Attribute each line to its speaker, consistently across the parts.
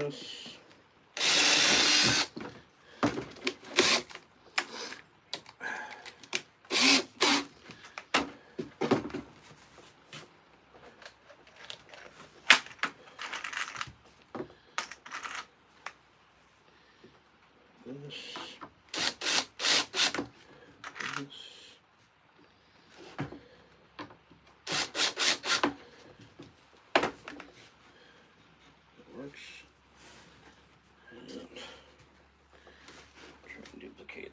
Speaker 1: this.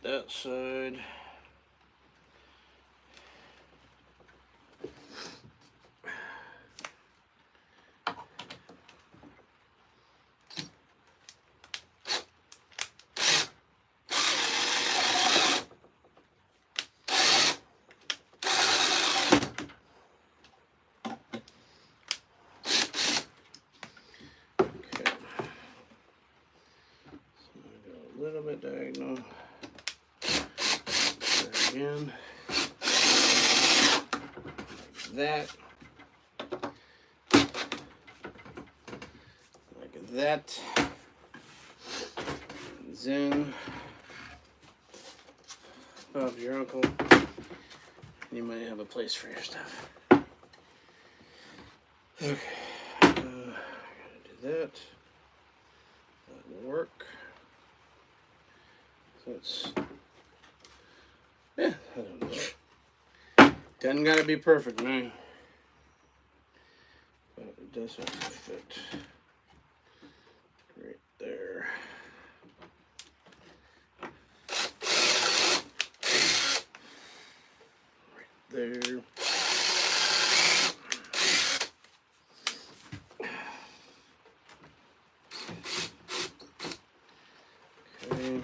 Speaker 1: That side. Okay. So I'm gonna go a little bit diagonal. Again, like that, then Bob's your uncle, you might have a place for your stuff. Okay, I'm gonna do that. That will work. So it's, yeah, I don't know. Doesn't gotta be perfect, man. But it does have to fit right there. Right there. Okay.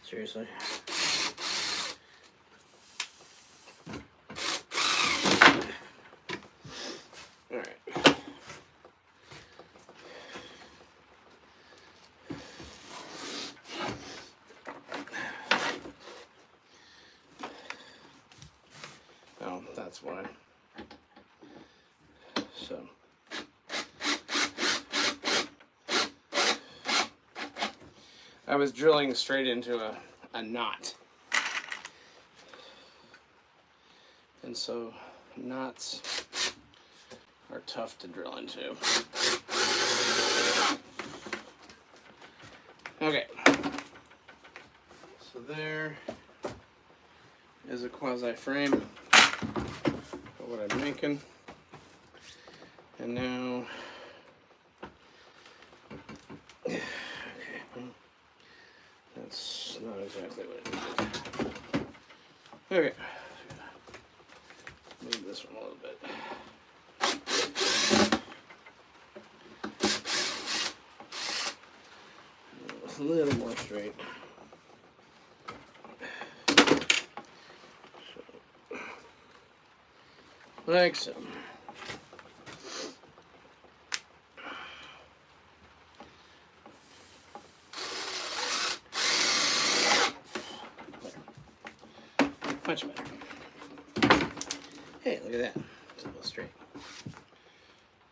Speaker 1: Seriously. All right. Oh, that's why. So. I was drilling straight into a knot. And so knots are tough to drill into. Okay. So there is a quasi frame for what I'm making. And now, okay, well, that's not exactly what I needed. Okay. Move this one a little bit. A little more straight. So, like so. Much better. Hey, look at that. It's a little straight.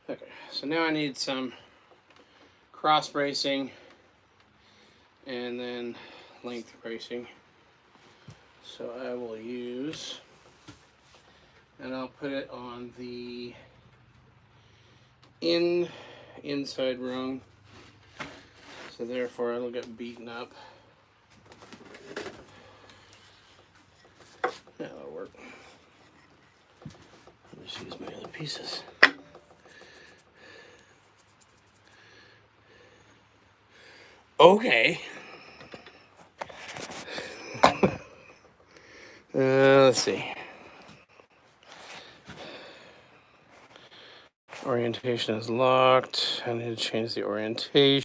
Speaker 1: Okay, so now I need some cross bracing and then length bracing. So I will use, and I'll put it on the inside rung. So therefore it'll get beaten up. That'll work. Let me just use my other pieces. Okay. Let's see. Orientation is locked. I need to change the orientation.